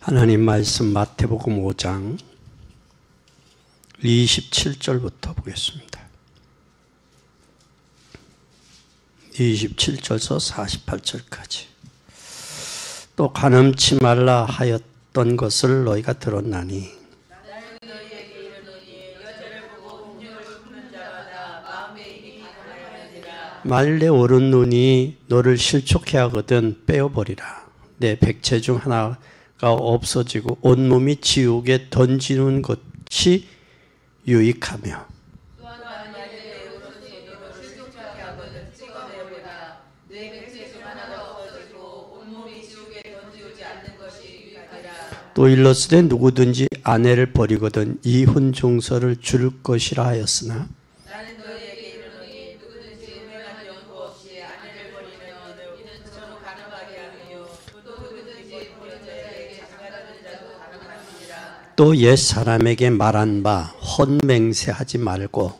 하나님 말씀 마태복음 5장 27절부터 보겠습니다. 27절에서 48절까지. 또 간음치 말라 하였던 것을 너희가 들었나니 만일 오른 눈이 너를 실족해 하거든 빼어버리라. 내 백체 중 하나가 없어지고 온몸이 지옥에 던지는 것이 유익하며 또 일렀으되 누구든지 아내를 버리거든 이혼 증서를 줄 것이라 하였으나 또 옛 사람에게 말한 바 헛맹세하지 말고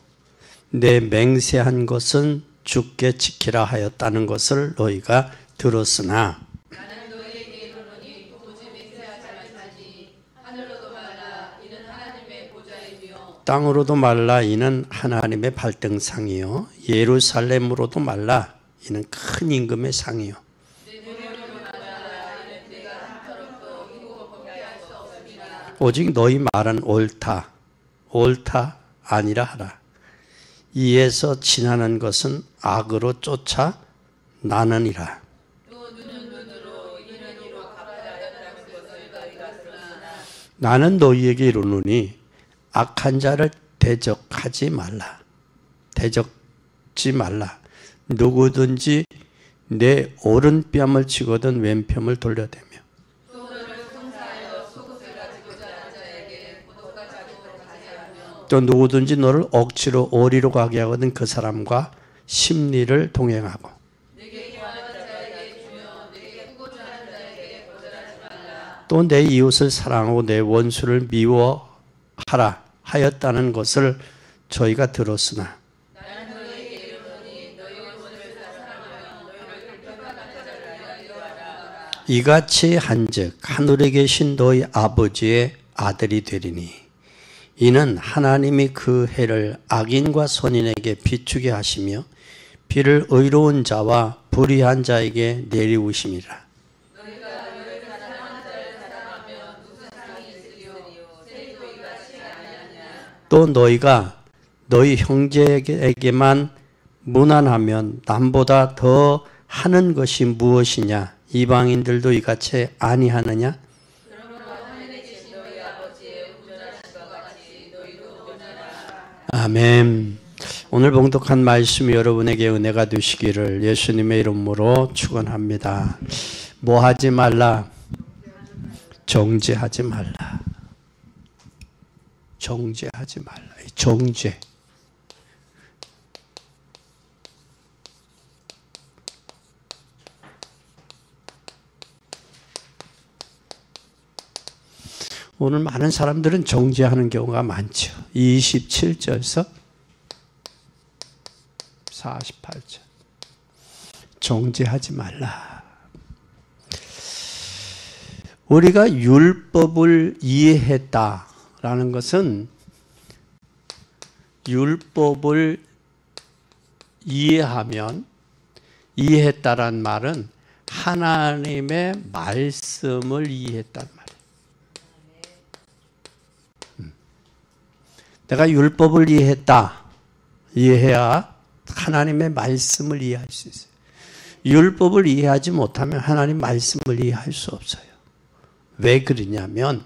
내 맹세한 것은 주께 지키라 하였다는 것을 너희가 들었으나 나는 너희에게 이르노니 도무지 맹세하지 말지니 하늘로도 말라 이는 하나님의 보좌이며 땅으로도 말라 이는 하나님의 발등상이요 예루살렘으로도 말라 이는 큰 임금의 상이요 오직 너희 말은 옳다 아니라 하라. 이에서 지나는 것은 악으로 쫓아 나느니라. 나는 너희에게 이르노니 악한 자를 대적하지 말라. 대적지 말라. 누구든지 내 오른뺨을 치거든 왼편을 돌려대며 또 누구든지 너를 억지로 오리로 가게 하거든 그 사람과 심리를 동행하고 또 내 이웃을 사랑하고 내 원수를 미워하라 하였다는 것을 저희가 들었으나 이같이 한즉 하늘에 계신 너희 아버지의 아들이 되리니 이는 하나님이 그 해를 악인과 선인에게 비추게 하시며 비를 의로운 자와 불의한 자에게 내리우심이라. 또 너희가 너희 형제에게만 무난하면 남보다 더 하는 것이 무엇이냐? 이방인들도 이같이 아니하느냐? 아멘. 오늘 봉독한 말씀이 여러분에게 은혜가 되시기를 예수님의 이름으로 축원합니다. 뭐 하지 말라? 정죄하지 말라. 정죄하지 말라. 정죄. 오늘 많은 사람들은 정죄하는 경우가 많죠. 27절에서 48절. 정죄하지 말라. 우리가 율법을 이해했다라는 것은 율법을 이해했다란 말은 하나님의 말씀을 이해했단 말이에요. 내가 율법을 이해해야 하나님의 말씀을 이해할 수 있어요. 율법을 이해하지 못하면 하나님 말씀을 이해할 수 없어요. 왜 그러냐면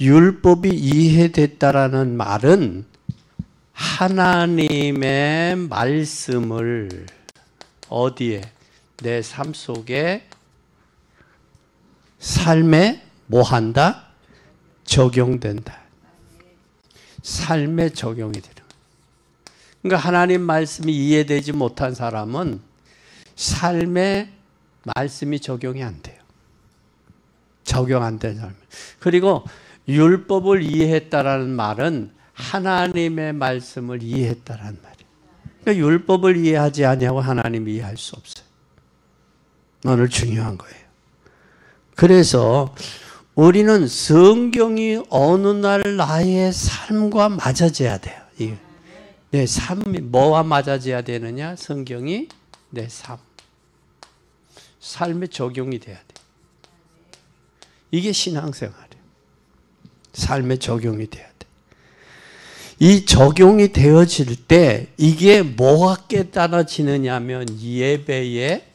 율법이 이해됐다라는 말은 하나님의 말씀을 어디에? 내 삶 속에 삶에 뭐 한다? 적용된다. 삶에 적용이 되는 거예요. 그러니까 하나님 말씀이 이해되지 못한 사람은 삶에 말씀이 적용이 안 돼요. 적용 안 되는 사람. 그리고 율법을 이해했다라는 말은 하나님의 말씀을 이해했다라는 말이에요. 그러니까 율법을 이해하지 아니하고 하나님을 이해할 수 없어요. 오늘 중요한 거예요. 그래서 우리는 성경이 어느 날 나의 삶과 맞아져야 돼요. 내 삶이 뭐와 맞아져야 되느냐? 성경이 내 삶에 적용이 돼야 돼. 이게 신앙생활이에요. 삶에 적용이 돼야 돼. 이 적용이 되어질 때 이게 뭐가 깨달아지느냐 하면 예배의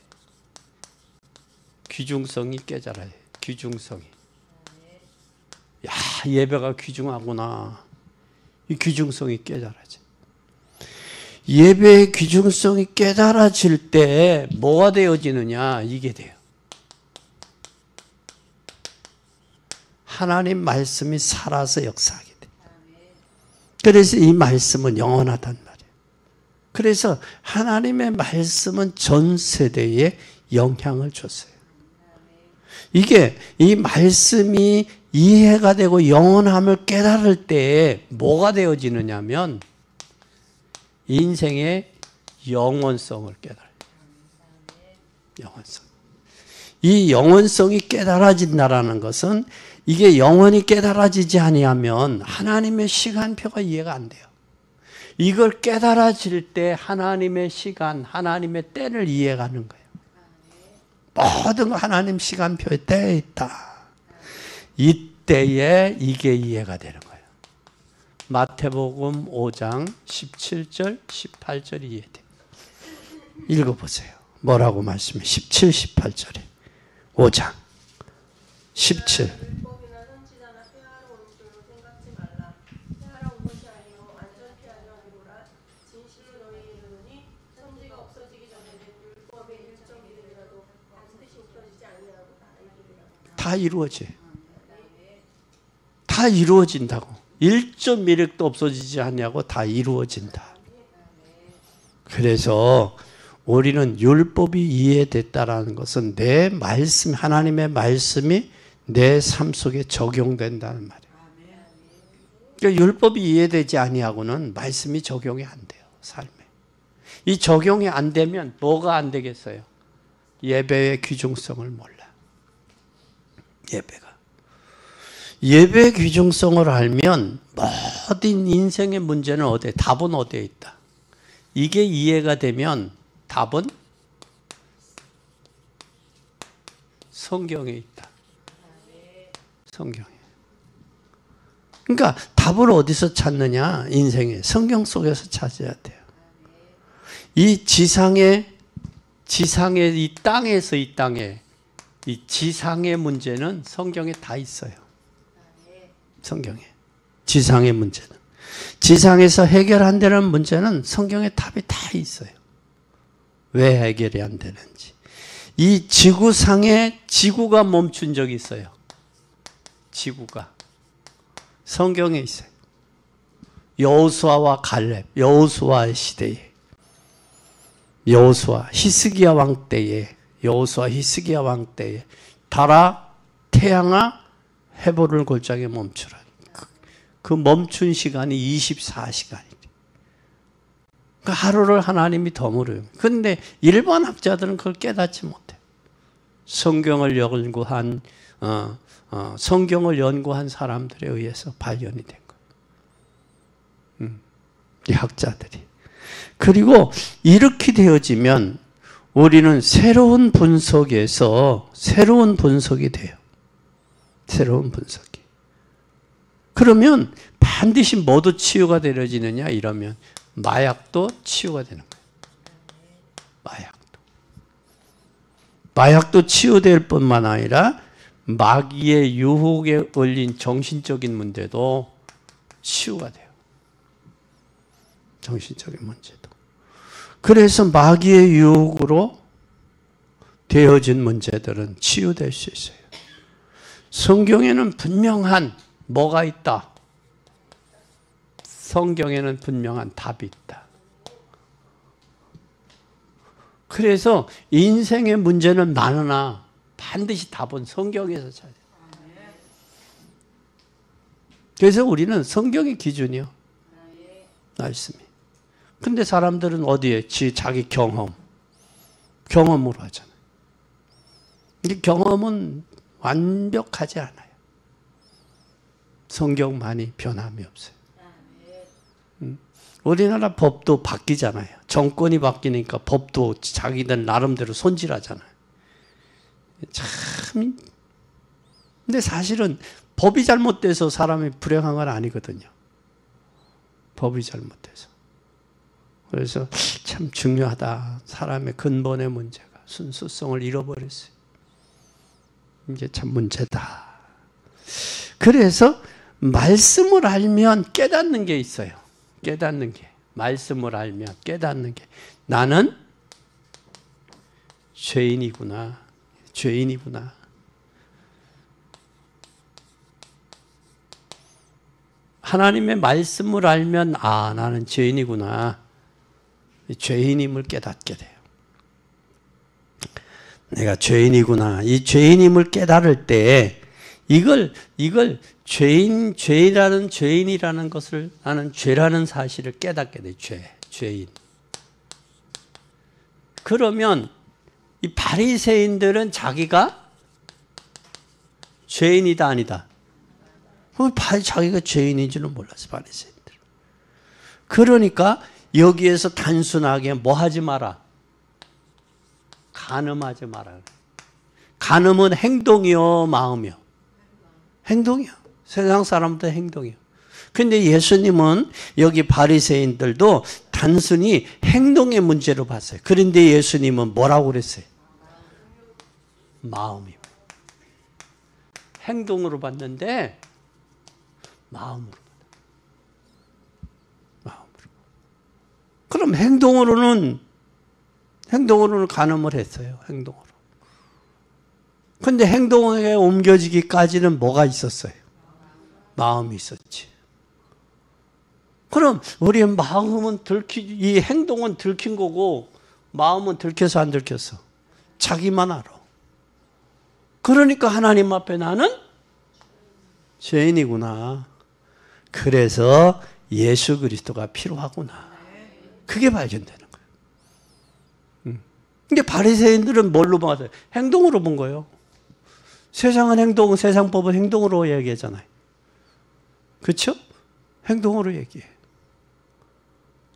귀중성이 깨달아요. 귀중성이. 야, 예배가 귀중하구나. 이 귀중성이 깨달아져. 예배의 귀중성이 깨달아질 때 뭐가 되어지느냐? 이게 돼요. 하나님 말씀이 살아서 역사하게 돼. 그래서 이 말씀은 영원하단 말이에요. 그래서 하나님의 말씀은 전 세대에 영향을 줬어요. 이게 이 말씀이 이해가 되고 영원함을 깨달을 때 뭐가 되어지느냐면 인생의 영원성을 깨달아요. 영원성. 이 영원성이 깨달아진다라는 것은 이게 영원히 깨달아지지 아니하면 하나님의 시간표가 이해가 안 돼요. 이걸 깨달아질 때 하나님의 시간, 하나님의 때를 이해가는 거예요. 모든 거 하나님 시간표에 때에 있다. 이때에 이게 이해가 되는 거예요. 마태복음 5장 17절, 18절이 이해돼요. 읽어보세요. 뭐라고 말씀해? 17, 18절에 5장 17. 다 이루어져요. 다 이루어진다고. 1.1획도 없어지지 않냐고 다 이루어진다. 그래서 우리는 율법이 이해됐다라는 것은 내 말씀, 하나님의 말씀이 내 삶 속에 적용된다는 말이에요. 그러니까 율법이 이해되지 아니하고는 말씀이 적용이 안 돼요. 삶에. 이 적용이 안 되면 뭐가 안 되겠어요? 예배의 귀중성을 몰라. 예배의 귀중성을 알면 모든 인생의 문제는 어디에, 답은 어디에 있다. 이게 이해가 되면 답은 성경에 있다. 성경에. 그러니까 답을 어디서 찾느냐? 인생에 성경 속에서 찾아야 돼요. 이 지상의 이 땅에서 이 땅에 이 지상의 문제는 성경에 다 있어요. 성경에. 지상의 문제는. 지상에서 해결 안 되는 문제는 성경에 답이 다 있어요. 왜 해결이 안 되는지. 이 지구상에 지구가 멈춘 적이 있어요. 지구가. 성경에 있어요. 여호수아와 갈렙, 여호수아의 시대에. 여호수아, 히스기야 왕 때에. 여호수아 히스기야 왕 때에 달아 태양아 해보를 골짜기에 멈추라. 그 멈춘 시간이 24시간이래. 그 하루를 하나님이 더 물어요. 그런데 일반 학자들은 그걸 깨닫지 못해. 성경을 연구한 사람들에 의해서 발견이 된 거예요. 이 학자들이. 그리고 이렇게 되어지면 우리는 새로운 분석에서 새로운 분석이 돼요. 새로운 분석이. 그러면 반드시 뭐도 치유가 되어지느냐 이러면 마약도 치유가 되는 거예요. 마약도 치유될 뿐만 아니라 마귀의 유혹에 걸린 정신적인 문제도 치유가 돼요. 정신적인 문제도. 그래서 마귀의 유혹으로 되어진 문제들은 치유될 수 있어요. 성경에는 분명한 뭐가 있다? 성경에는 분명한 답이 있다. 그래서 인생의 문제는 많으나 반드시 답은 성경에서 찾아야 돼요. 그래서 우리는 성경의 기준이요. 말씀이. 근데 사람들은 어디에? 자기 경험으로 하잖아요. 근데 경험은 완벽하지 않아요. 성경만이 변함이 없어요. 우리나라 법도 바뀌잖아요. 정권이 바뀌니까 법도 자기들 나름대로 손질하잖아요. 참. 근데 사실은 법이 잘못돼서 사람이 불행한 건 아니거든요. 법이 잘못돼서. 그래서 참 중요하다. 사람의 근본의 문제가 순수성을 잃어버렸어요. 이게 참 문제다. 그래서 말씀을 알면 깨닫는 게 있어요. 깨닫는 게. 말씀을 알면 깨닫는 게. 나는 죄인이구나. 죄인이구나. 하나님의 말씀을 알면 아, 나는 죄인이구나. 죄인임을 깨닫게 돼요. 내가 죄인이구나. 이 죄인임을 깨달을 때 이걸 죄인이라는 것을 나는 죄라는 사실을 깨닫게 돼. 죄인. 그러면 이 바리새인들은 자기가 죄인이다 아니다. 자기가 죄인인지는 몰랐어. 바리새인들. 그러니까 여기에서 단순하게 뭐 하지 마라. 간음하지 마라. 간음은 행동이요, 마음이요. 행동이요. 세상 사람들 행동이요. 근데 예수님은 여기 바리새인들도 단순히 행동의 문제로 봤어요. 그런데 예수님은 뭐라고 그랬어요? 마음이요. 행동으로 봤는데 마음으로. 그럼 행동으로는 간음을 했어요. 행동으로. 근데 행동에 옮겨지기까지는 뭐가 있었어요? 마음이 있었지. 그럼 우리의 마음은 이 행동은 들킨 거고 마음은 들켜서 안 들켰어? 자기만 알아. 그러니까 하나님 앞에 나는 죄인이구나. 그래서 예수 그리스도가 필요하구나. 그게 발견되는 거예요. 근데 바리새인들은 뭘로 봤어요? 행동으로 본 거예요. 세상은 세상 법은 행동으로 얘기하잖아요. 그렇죠? 행동으로 얘기해.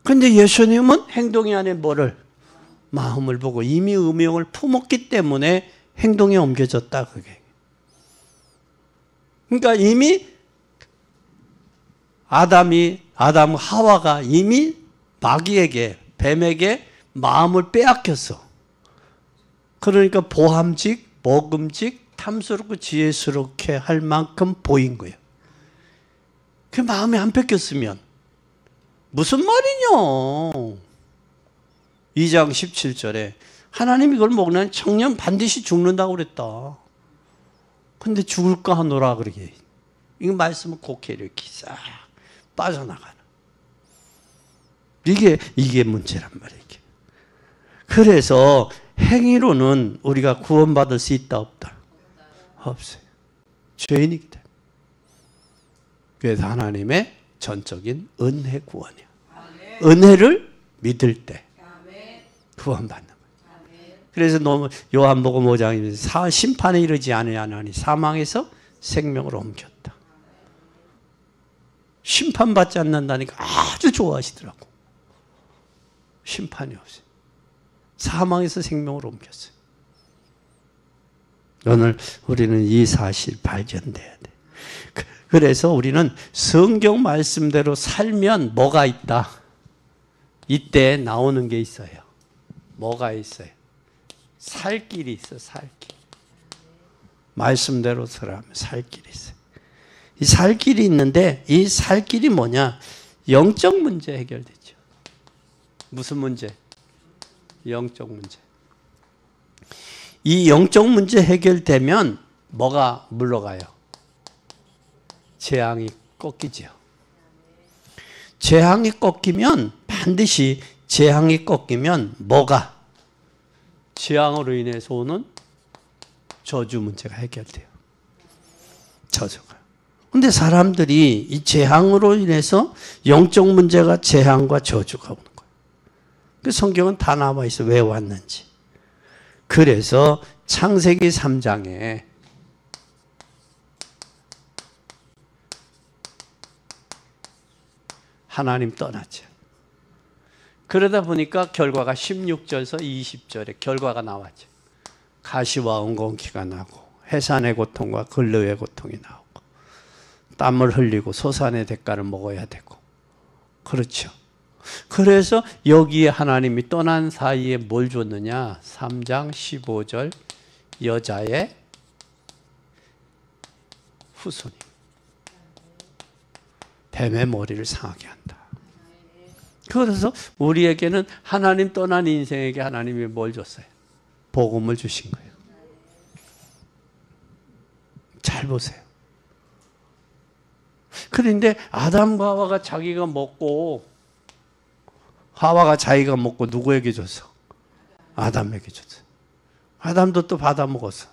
근데 예수님은 행동이 안에 뭐를? 마음을 보고 이미 음욕을 품었기 때문에 행동에 옮겨졌다. 그게. 그러니까 이미 하와가 이미 마귀에게, 뱀에게 마음을 빼앗겼어. 그러니까 보함직, 먹음직, 탐스럽고 지혜스럽게 할 만큼 보인 거예요. 그 마음이 안 뺏겼으면 무슨 말이냐. 2장 17절에 하나님이 이걸 먹는 청년 반드시 죽는다고 그랬다. 근데 죽을까 하노라 그러게. 이 말씀은 곡해 이렇게 싹 빠져나가는. 이게 문제란 말이에요. 그래서 행위로는 우리가 구원받을 수 있다 없다? 없어요. 죄인이기 때문에. 그래서 하나님의 전적인 은혜 구원이야. 은혜를 믿을 때 구원받는 거예요. 그래서 너무 요한복음 5장에 심판에 이르지 아니하니 사망에서 생명으로 옮겼다. 심판받지 않는다니까 아주 좋아하시더라고. 심판이 없어요. 사망에서 생명으로 옮겼어요. 오늘 우리는 이 사실 발견돼야 돼. 그래서 우리는 성경 말씀대로 살면 뭐가 있다? 이때 나오는 게 있어요. 뭐가 있어요? 살 길이 있어, 살 길. 말씀대로 살아면 살 길이 있어요. 이 살 길이 있는데 이 살 길이 뭐냐? 영적 문제 해결되죠. 무슨 문제? 영적 문제. 이 영적 문제 해결되면 뭐가 물러가요? 재앙이 꺾이죠. 재앙이 꺾이면 반드시 재앙이 꺾이면 뭐가? 재앙으로 인해서 오는 저주 문제가 해결돼요. 저주가. 근데 사람들이 이 재앙으로 인해서 영적 문제가 재앙과 저주가 오는 거예요. 그 성경은 다 나와 있어. 왜 왔는지. 그래서 창세기 3장에 하나님 떠났죠. 그러다 보니까 결과가 16절에서 20절에 결과가 나왔죠. 가시와 엉겅퀴가 나고 해산의 고통과 근로의 고통이 나오고 땀을 흘리고 소산의 대가를 먹어야 되고 그렇죠. 그래서 여기에 하나님이 떠난 사이에 뭘 줬느냐? 3장 15절 여자의 후손이 뱀의 머리를 상하게 한다. 그래서 우리에게는 하나님 떠난 인생에게 하나님이 뭘 줬어요? 복음을 주신 거예요. 잘 보세요. 그런데 아담과 하와가 자기가 먹고 하와가 자기가 먹고 누구에게 줬어? 아담에게 줬어. 아담도 또 받아 먹었어.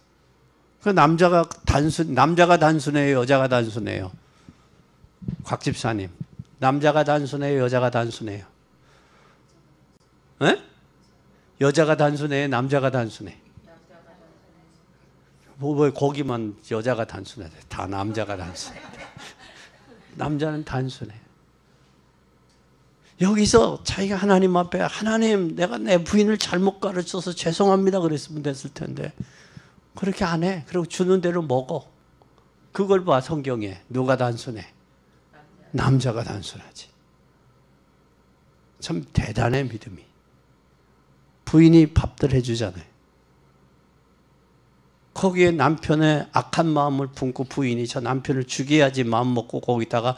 그 남자가 단순해요, 여자가 단순해요? 곽 집사님, 남자가 단순해요, 여자가 단순해요? 에? 여자가 단순해요, 남자가 단순해? 왜 거기만 여자가 단순해? 다 남자가 단순해. 남자는 단순해. 여기서 자기가 하나님 앞에 하나님 내가 내 부인을 잘못 가르쳐서 죄송합니다 그랬으면 됐을 텐데 그렇게 안 해. 그리고 주는 대로 먹어. 그걸 봐 성경에. 누가 단순해? 남자가 단순하지. 참 대단해 믿음이. 부인이 밥들 해주잖아요. 거기에 남편의 악한 마음을 품고 부인이 저 남편을 죽여야지 마음 먹고 거기다가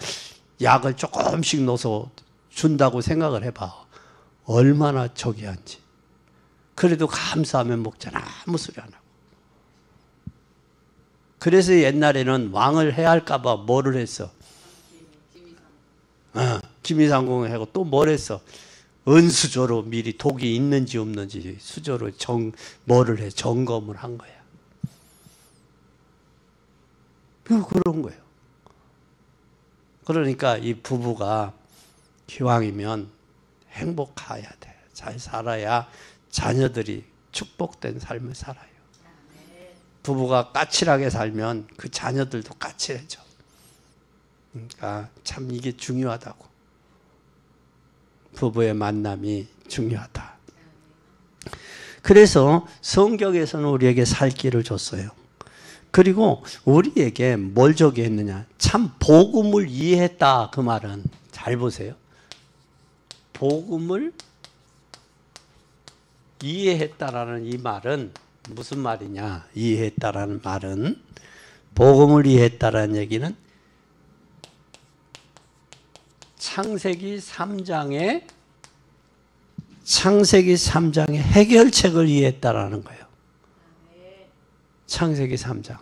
약을 조금씩 넣어서 준다고 생각을 해봐. 얼마나 저기한지. 그래도 감사하면 먹잖아. 아무 소리 안 하고. 그래서 옛날에는 왕을 해야 할까 봐 뭐를 했어? 기미상궁을 하고 또 뭘 했어? 은수저로 미리 독이 있는지 없는지 수저로 뭐를 해? 점검을 한 거야. 그런 거예요. 그러니까 이 부부가 기왕이면 행복해야 돼. 잘 살아야 자녀들이 축복된 삶을 살아요. 부부가 까칠하게 살면 그 자녀들도 까칠해져. 그러니까 참 이게 중요하다고. 부부의 만남이 중요하다. 그래서 성경에서는 우리에게 살 길을 줬어요. 그리고 우리에게 뭘 저기 했느냐. 참 복음을 이해했다. 그 말은 잘 보세요. 복음을 이해했다라는 이 말은 무슨 말이냐. 이해했다라는 말은 복음을 이해했다라는 얘기는 창세기 3장의 해결책을 이해했다라는 거예요. 창세기 3장.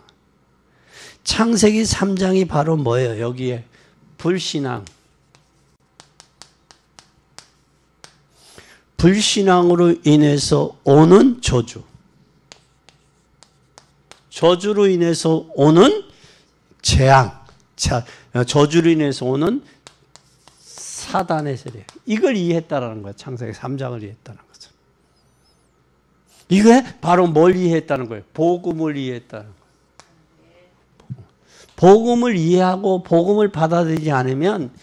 창세기 3장이 바로 뭐예요? 여기에 불신앙. 불신앙으로 인해서 오는 저주. 저주로 인해서 오는 재앙. 저주로 인해서 오는 사단의 세력. 이걸 이해했다라는 거예요. 창세기 3장을 이해했다는 거죠. 이게 바로 뭘 이해했다는 거예요? 복음을 이해했다는 거예요. 복음을 이해하고 복음을 받아들이지 않으면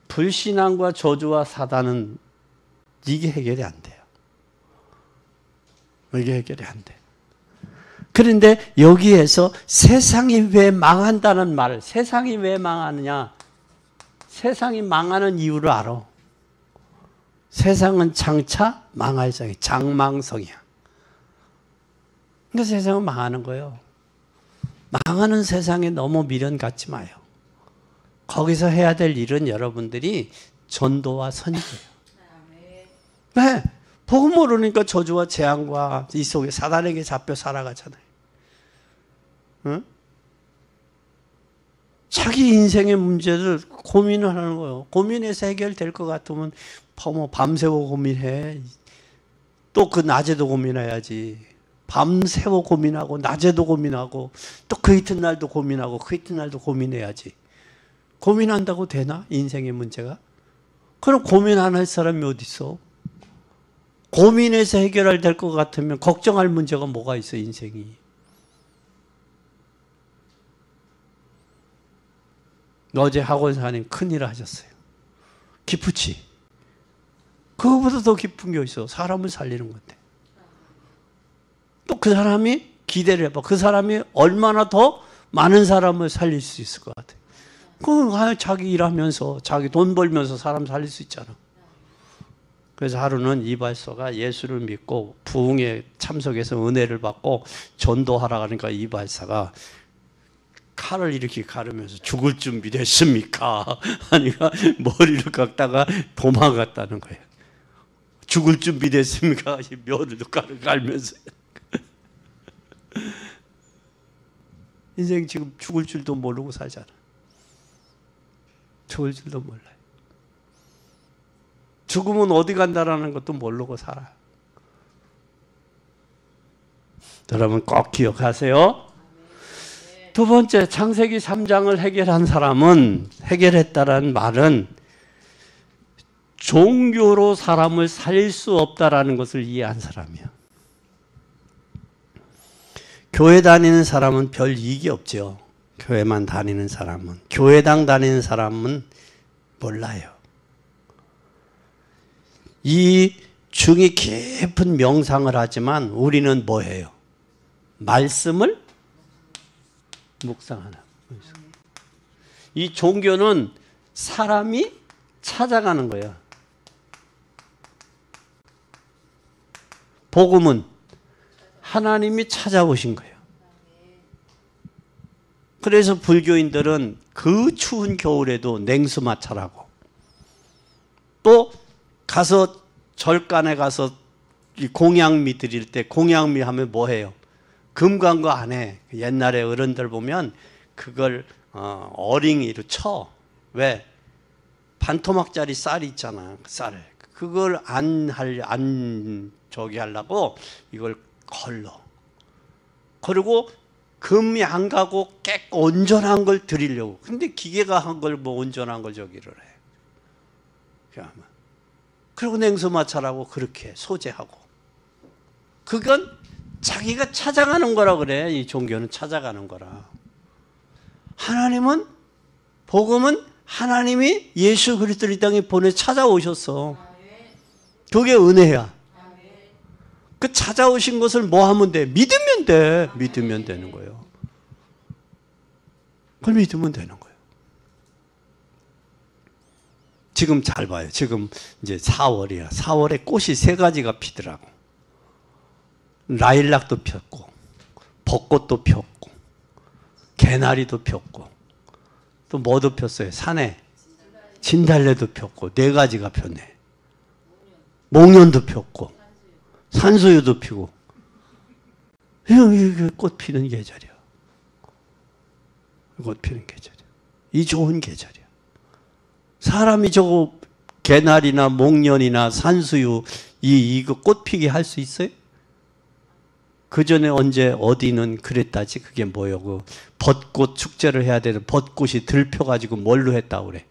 불신앙과 저주와 사단은 이게 해결이 안 돼요. 이게 해결이 안 돼. 그런데 여기에서 세상이 왜 망한다는 말, 세상이 왜 망하느냐? 세상이 망하는 이유를 알아. 세상은 장차 망할 성이 장망성이야. 그러니까 세상은 망하는 거예요. 망하는 세상에 너무 미련 갖지 마요. 거기서 해야 될 일은 여러분들이 전도와 선지예요. 네, 복음 모르니까 저주와 재앙과 이 속에 사단에게 잡혀 살아가잖아요. 응? 자기 인생의 문제를 고민을 하는 거예요. 고민해서 해결될 것 같으면 뭐 밤새워 고민해. 또 그 낮에도 고민해야지. 밤새워 고민하고 낮에도 고민하고 또 그 이튿날도 고민하고 그 이튿날도 고민해야지. 고민한다고 되나? 인생의 문제가? 그럼 고민 안 할 사람이 어디 있어? 고민해서 해결할 될 것 같으면 걱정할 문제가 뭐가 있어 인생이. 어제 학원사님 큰일 하셨어요. 기쁘지. 그거보다 더 기쁜 게 있어. 사람을 살리는 건데. 또 그 사람이 기대를 해봐. 그 사람이 얼마나 더 많은 사람을 살릴 수 있을 것 같아. 그 자기 일하면서 자기 돈 벌면서 사람 살릴 수 있잖아. 그래서 하루는 이발소가 예수를 믿고 부흥에 참석해서 은혜를 받고 전도하라 그러니까 이발사가 칼을 이렇게 가르면서 죽을 준비 됐습니까? 하니까 머리를 깎다가 도망갔다는 거예요. 죽을 준비 됐습니까? 묘를 칼을 갈면서. 인생 지금 죽을 줄도 모르고 살잖아. 죽을 줄도 몰라요. 죽으면 어디 간다라는 것도 모르고 살아요. 여러분 꼭 기억하세요. 두 번째, 창세기 3장을 해결했다라는 말은 종교로 사람을 살릴 수 없다라는 것을 이해한 사람이야. 교회 다니는 사람은 별 이익이 없죠. 교회만 다니는 사람은. 교회당 다니는 사람은 몰라요. 이 중이 깊은 명상을 하지만 우리는 뭐 해요? 말씀을 묵상하는. 이 종교는 사람이 찾아가는 거예요. 복음은 하나님이 찾아오신 거예요. 그래서 불교인들은 그 추운 겨울에도 냉수 마찰하고 또 가서 절간에 가서 공양미 드릴 때 공양미 하면 뭐 해요? 금광거 안 해. 옛날에 어른들 보면 그걸 어링이로 쳐. 왜? 반토막짜리 쌀이 있잖아. 쌀. 그걸 안 저기 하려고 이걸 걸러. 그리고 금이 안 가고 온전한 걸 드리려고. 근데 기계가 한 걸 뭐 온전한 걸 저기를 해. 그리고 냉수 마찰하고 그렇게 소재하고. 그건 자기가 찾아가는 거라 그래. 이 종교는 찾아가는 거라. 하나님은, 복음은 하나님이 예수 그리스도를 이 땅에 보내 찾아오셨어. 그게 은혜야. 그 찾아오신 것을 뭐 하면 돼? 믿으면 돼. 믿으면 되는 거예요. 그걸 믿으면 되는 거예요. 지금 잘 봐요. 지금 이제 4월이야. 4월에 꽃이 3가지가 피더라고. 라일락도 폈고, 벚꽃도 폈고, 개나리도 폈고, 또 뭐도 폈어요? 산에 진달래도 폈고, 4가지가 폈네. 목련도 폈고, 산수유도 피고. 이게 꽃 피는 계절이야. 꽃 피는 계절이야. 이 좋은 계절이야. 사람이 저거 개나리나 목련이나 산수유 이거 꽃 피게 할 수 있어요? 그 전에 언제 어디는 그랬다지. 그게 뭐요? 그 벚꽃 축제를 해야 되는 벚꽃이 들펴가지고 뭘로 했다고 그래?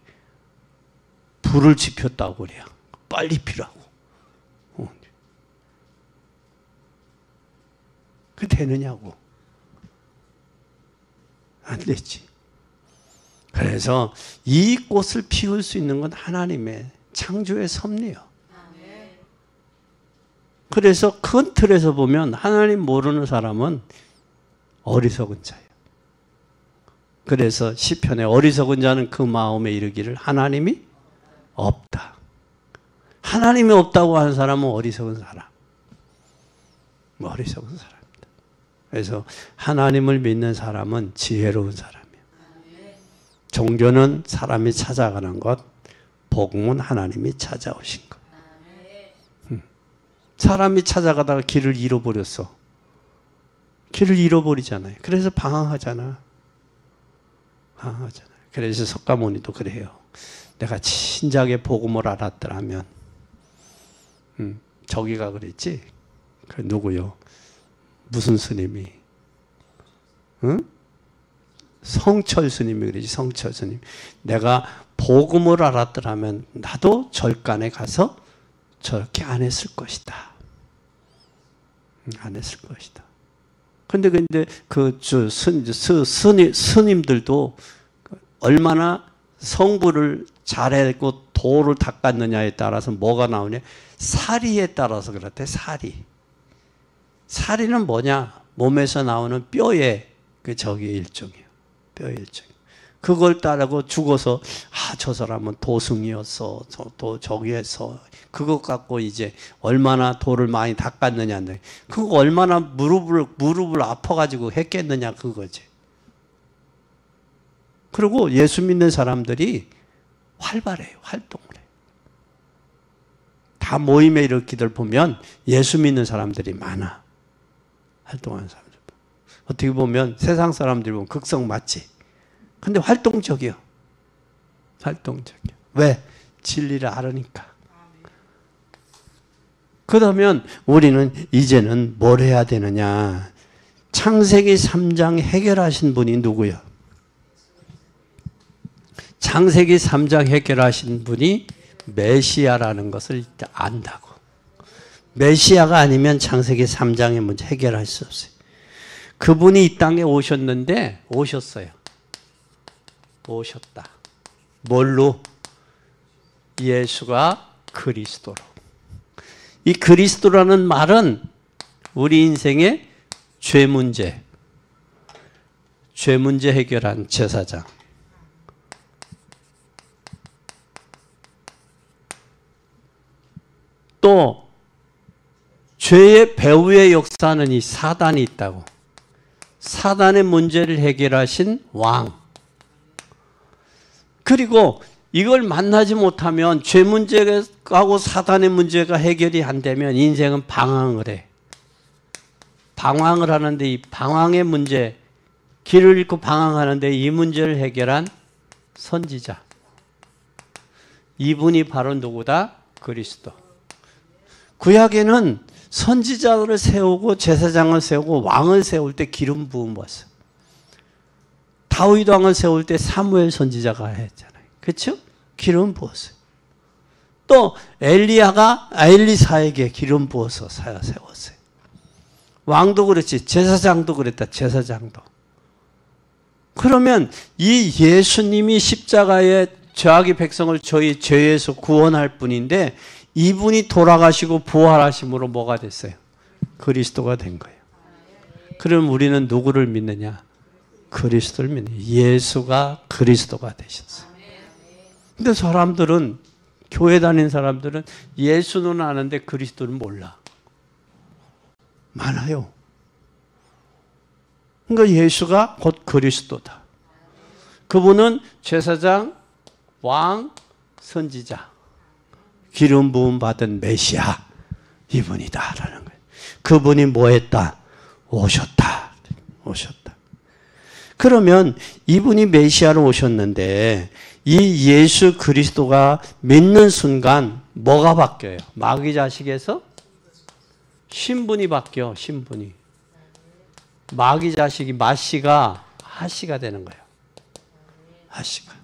불을 지폈다고 그래요. 빨리 피라고. 그 되느냐고. 안 되지. 그래서 이 꽃을 피울 수 있는 건 하나님의 창조의 섭리요. 그래서 큰 틀에서 보면 하나님 모르는 사람은 어리석은 자예요. 그래서 시편에 어리석은 자는 그 마음에 이르기를 하나님이 없다. 하나님이 없다고 하는 사람은 어리석은 사람. 어리석은 사람입니다. 그래서 하나님을 믿는 사람은 지혜로운 사람이에요. 종교는 사람이 찾아가는 것, 복음은 하나님이 찾아오신 것. 사람이 찾아가다가 길을 잃어버렸어. 길을 잃어버리잖아요. 그래서 방황하잖아. 방황하잖아요. 그래서 석가모니도 그래요. 내가 진작에 복음을 알았더라면, 저기가 그랬지? 그 누구요? 무슨 스님이? 응? 성철 스님이 그러지. 성철 스님. 내가 복음을 알았더라면 나도 절간에 가서 저렇게 안 했을 것이다. 안 했을 것이다. 근데 스님들도 얼마나 성부를 잘했고 도를 닦았느냐에 따라서 뭐가 나오냐? 사리에 따라서 그렇대. 사리는 뭐냐? 몸에서 나오는 뼈의 일종이에요. 뼈의 일종. 그걸 따르고 죽어서 저 사람은 도승이었어. 또 저기에서 그것 갖고 이제 얼마나 도를 많이 닦았느냐인데 그거 얼마나 무릎을 아파가지고 했겠느냐 그거지. 그리고 예수 믿는 사람들이 활발해요. 활동을 해요. 다 모임에 이렇게들 보면 예수 믿는 사람들이 많아. 활동하는 사람들. 어떻게 보면 세상 사람들이 보면 극성 맞지. 근데 활동적이요. 활동적이요. 왜? 진리를 알으니까. 그러면 우리는 이제는 뭘 해야 되느냐. 창세기 3장 해결하신 분이 누구요? 창세기 3장 해결하신 분이 메시아라는 것을 안다고. 메시아가 아니면 창세기 3장의 문제 해결할 수 없어요. 그분이 이 땅에 오셨는데 오셨어요. 오셨다. 뭘로? 예수가 그리스도로. 이 그리스도라는 말은 우리 인생의 죄 문제 해결한 제사장. 또 죄의 배후의 역사는 이 사단이 있다고. 사단의 문제를 해결하신 왕. 그리고 이걸 만나지 못하면 죄 문제하고 사단의 문제가 해결이 안 되면 인생은 방황을 해. 방황을 하는데 이 방황의 문제, 길을 잃고 방황하는데 이 문제를 해결한 선지자. 이분이 바로 누구다? 그리스도. 구약에는 선지자를 세우고 제사장을 세우고 왕을 세울 때 기름 부음 받았어요. 다윗 왕을 세울 때 사무엘 선지자가 했잖아요. 그렇죠? 기름 부었어요. 또 엘리야가 엘리사에게 기름 부어서 세웠어요. 왕도 그렇지. 제사장도 그랬다. 제사장도. 그러면 이 예수님이 십자가에 죄악의 백성을 저희 죄에서 구원할 분인데 이분이 돌아가시고 부활하심으로 뭐가 됐어요? 그리스도가 된 거예요. 그럼 우리는 누구를 믿느냐? 그리스도를 믿는 예수가 그리스도가 되셨어요. 근데 사람들은 교회 다니는 사람들은 예수는 아는데 그리스도는 몰라. 많아요. 그러니까 예수가 곧 그리스도다. 그분은 제사장, 왕, 선지자, 기름 부음 받은 메시아 이분이다라는 거예요. 그분이 뭐 했다? 오셨다. 오셨다. 그러면 이분이 메시아로 오셨는데 이 예수 그리스도가 믿는 순간 뭐가 바뀌어요? 마귀 자식에서 신분이 바뀌어. 신분이. 마귀 자식이 마씨가 하씨가 되는 거예요. 하씨가.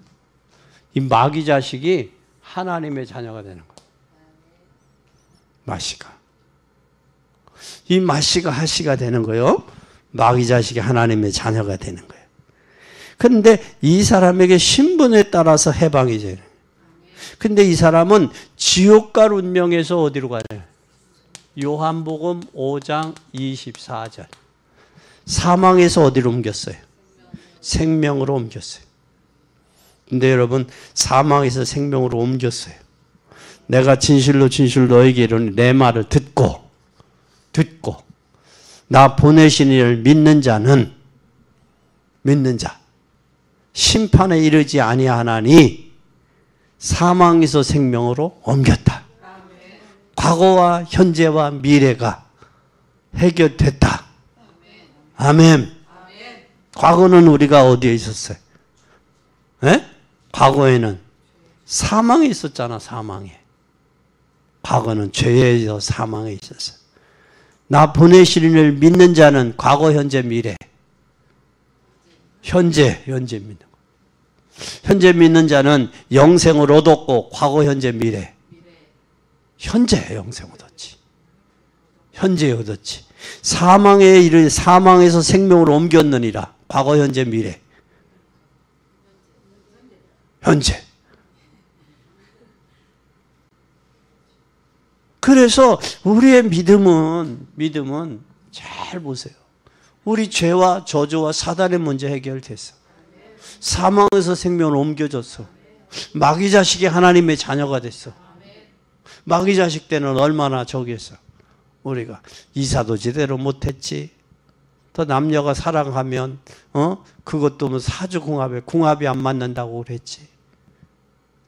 이 마귀 자식이 하나님의 자녀가 되는 거예요. 마씨가. 이 마씨가 하씨가 되는 거예요. 마귀 자식이 하나님의 자녀가 되는 거예요. 그런데 이 사람에게 신분에 따라서 해방이 되는 거예요. 근데 이 사람은 지옥 갈 운명에서 어디로 가요? 요한복음 5장 24절. 사망에서 어디로 옮겼어요? 생명으로 옮겼어요. 근데 여러분 사망에서 생명으로 옮겼어요. 내가 진실로 너에게 이르노니 내 말을 듣고 나 보내신 이를 믿는 자 심판에 이르지 아니하나니 사망에서 생명으로 옮겼다. 과거와 현재와 미래가 해결됐다. 아멘. 과거는 우리가 어디에 있었어요? 에? 과거에는 사망에 있었잖아. 사망에. 과거는 죄에서 사망에 있었어요. 나 보내시는 이를 믿는 자는 과거, 현재, 미래. 현재 믿는 거. 현재 믿는 자는 영생을 얻었고 과거, 현재, 미래. 현재 영생 얻었지. 현재 얻었지. 사망에서 생명으로 옮겼느니라. 과거, 현재, 미래. 현재. 그래서 우리의 믿음은 잘 보세요. 우리 죄와 저주와 사단의 문제 해결됐어. 사망에서 생명을 옮겨줬어. 마귀 자식이 하나님의 자녀가 됐어. 마귀 자식 때는 얼마나 저기 했어. 우리가 이사도 제대로 못했지. 또 남녀가 사랑하면 그것도 뭐 사주궁합에 궁합이 안 맞는다고 그랬지.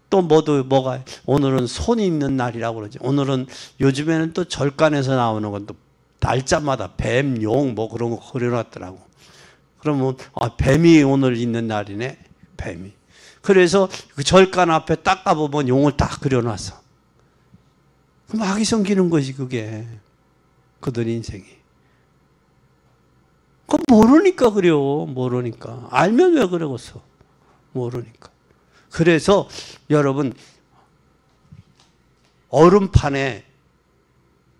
또 뭐가 오늘은 손이 있는 날이라고 그러지. 오늘은 요즘에는 또 절간에서 나오는 건 또 날짜마다 뱀, 용 뭐 그런 거 그려놨더라고. 그러면 뱀이 오늘 있는 날이네. 뱀이. 그래서 그 절간 앞에 딱 가보면 용을 딱 그려놨어. 마귀 섬기는 것이 그게. 그들 인생이. 그거 모르니까 그래요. 모르니까. 알면 왜 그러겠어. 모르니까. 그래서 여러분 얼음판에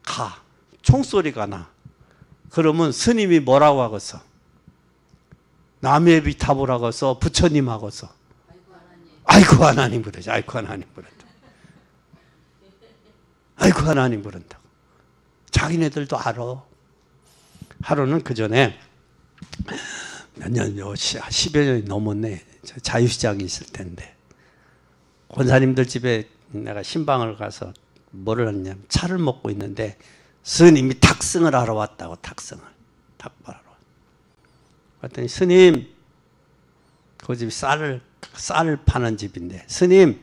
가. 총소리가 나. 그러면 스님이 뭐라고 하겠어? 남의 비탑을 하겠어? 부처님 하겠어? 아이고 하나님 그러지. 아이고 하나님 그런다. 아이고 하나님 그런다고. 자기네들도 알아. 하루는 그 전에 몇 년요 10여 년이 넘었네. 자유시장이 있을 텐데 권사님들 집에 내가 신방을 가서 뭐를 했냐면 차를 먹고 있는데 스님이 탁승을 하러 왔다고. 탁승을 탁발하러 왔더니 스님 그 집이 쌀을 파는 집인데 스님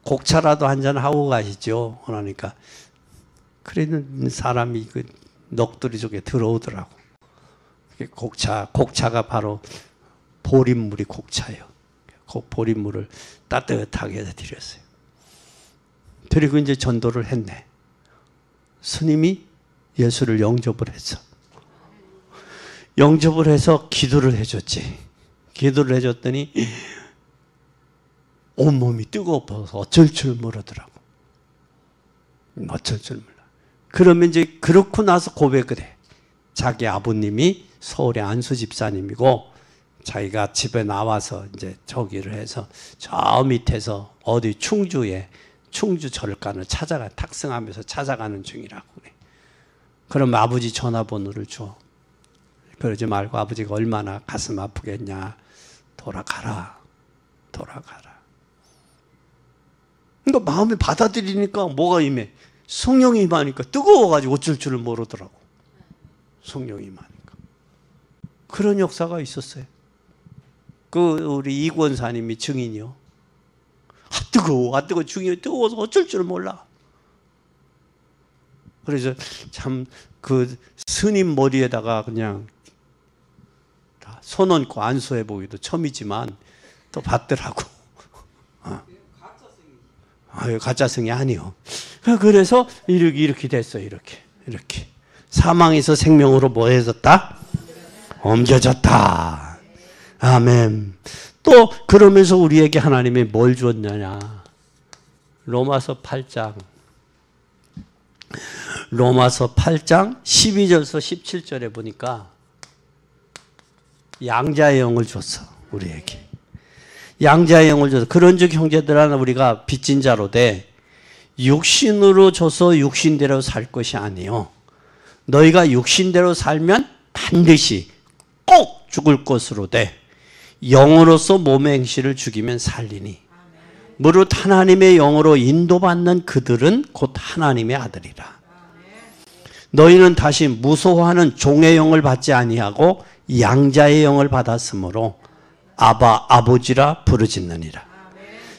곡차라도 한잔 하고 가시죠. 그러니까 그러는 사람이 그 넋두리 쪽에 들어오더라고. 곡차가 바로 보릿물이 곡차예요. 그 보릿물을 따뜻하게 해서 드렸어요. 그리고 이제 전도를 했네. 스님이 예수를 영접을 했어. 영접을 해서 기도를 해줬지. 기도를 해줬더니 온몸이 뜨거워서 어쩔 줄 모르더라고. 어쩔 줄 몰라. 그러면 이제 그렇고 나서 고백을 해. 자기 아버님이 서울의 안수 집사님이고 자기가 집에 나와서 이제 저기를 해서 저 밑에서 어디 충주 절간을 탁승하면서 찾아가는 중이라고 그래. 그럼 아버지 전화번호를 줘. 그러지 말고 아버지가 얼마나 가슴 아프겠냐. 돌아가라. 그러니까 마음이 받아들이니까 뭐가 임해? 성령이 임하니까 뜨거워가지고 어쩔 줄을 모르더라고. 성령이 임하니까. 그런 역사가 있었어요. 우리 이권사님이 증인이요. 뜨거워 중이 뜨거워서 어쩔 줄 몰라. 그래서 참 그 스님 머리에다가 그냥 손 얹고 안수해 보기도 처음이지만 또 받더라고. 가짜성이 아니요. 그래서 이렇게 됐어. 이렇게 사망에서 생명으로 뭐 해졌다? 옮겨졌다. 아멘. 또 그러면서 우리에게 하나님이 뭘 주었느냐? 로마서 8장 12절에서 17절에 보니까 양자의 영을 줬어. 우리에게 양자의 영을 줘서 그런즉 형제들아 우리가 빚진 자로 돼 육신으로 줘서 육신대로 살 것이 아니요 너희가 육신대로 살면 반드시 꼭 죽을 것으로 돼 영으로서 몸의 행실을 죽이면 살리니 무릇 하나님의 영으로 인도받는 그들은 곧 하나님의 아들이라. 너희는 다시 무소하는 종의 영을 받지 아니하고 양자의 영을 받았으므로 아바 아버지라 부르짖느니라.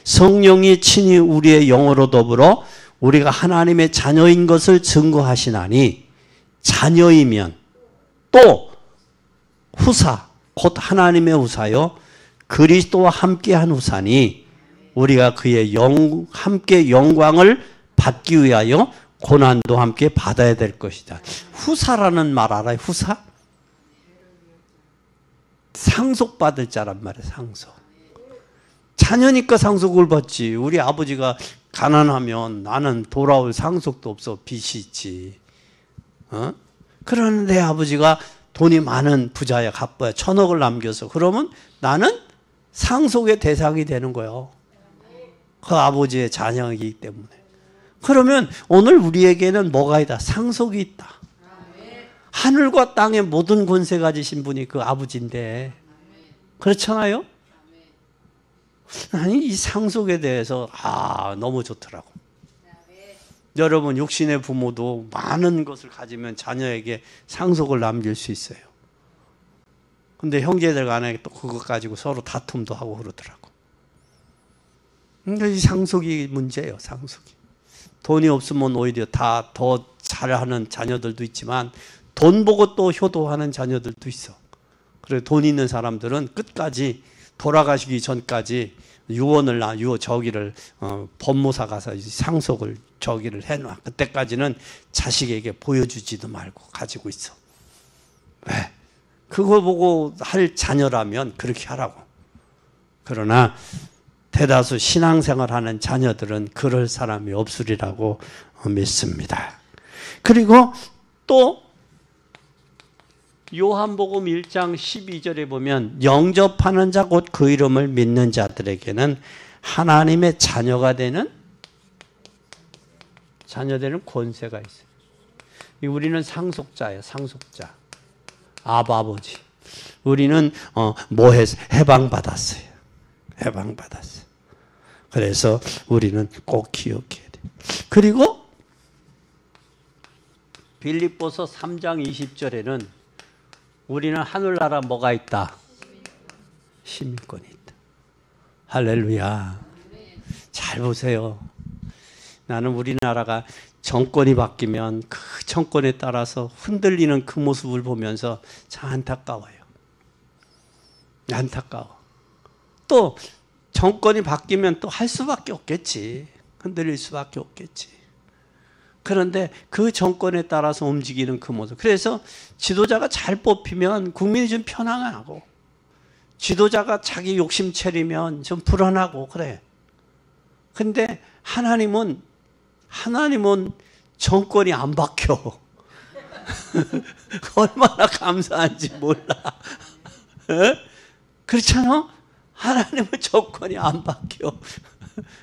성령이 친히 우리의 영으로 더불어 우리가 하나님의 자녀인 것을 증거하시나니 자녀이면 또 후사 곧 하나님의 후사요 그리스도와 함께한 후사니 우리가 그의 함께 영광을 받기 위하여 고난도 함께 받아야 될 것이다. 후사라는 말 알아요? 후사? 상속받을 자란 말이에요. 상속. 자녀니까 상속을 받지. 우리 아버지가 가난하면 나는 돌아올 상속도 없어. 빚이 있지. 그러는데 아버지가 돈이 많은 부자야, 갑부야, 1,000억을 남겨서 그러면 나는 상속의 대상이 되는 거예요. 그 아버지의 자녀이기 때문에. 그러면 오늘 우리에게는 뭐가 있다? 상속이 있다. 하늘과 땅의 모든 권세 가지신 분이 그 아버지인데, 그렇잖아요? 아니, 이 상속에 대해서 너무 좋더라고. 여러분, 육신의 부모도 많은 것을 가지면 자녀에게 상속을 남길 수 있어요. 근데 형제들 간에 또 그것 가지고 서로 다툼도 하고 그러더라고. 이 상속이 문제예요, 상속이. 돈이 없으면 오히려 다 더 잘하는 자녀들도 있지만 돈 보고 또 효도하는 자녀들도 있어. 그래, 돈 있는 사람들은 끝까지 돌아가시기 전까지 법무사 가서 상속을 해놔. 그때까지는 자식에게 보여주지도 말고 가지고 있어. 왜? 그거 보고 할 자녀라면 그렇게 하라고. 그러나 대다수 신앙생활하는 자녀들은 그럴 사람이 없으리라고 믿습니다. 그리고 또 요한복음 1장 12절에 보면 영접하는 자 곧 그 이름을 믿는 자들에게는 하나님의 자녀가 되는 권세가 있어요. 우리는 상속자예요. 상속자. 아버지. 우리는 해방받았어요. 해방받았어요. 그래서 우리는 꼭 기억해야 돼요. 그리고 빌립보서 3장 20절에는 우리는 하늘나라 뭐가 있다? 시민권이 있다. 할렐루야. 잘 보세요. 나는 우리나라가 정권이 바뀌면 그 정권에 따라서 흔들리는 그 모습을 보면서 참 안타까워요. 안타까워. 또 정권이 바뀌면 또 할 수밖에 없겠지. 흔들릴 수밖에 없겠지. 그런데 그 정권에 따라서 움직이는 그 모습. 그래서 지도자가 잘 뽑히면 국민이 좀 편안하고, 지도자가 자기 욕심 차리면 좀 불안하고 그래. 근데 하나님은 정권이 안 바뀌어. 얼마나 감사한지 몰라. 그렇잖아? 하나님은 정권이 안 바뀌어.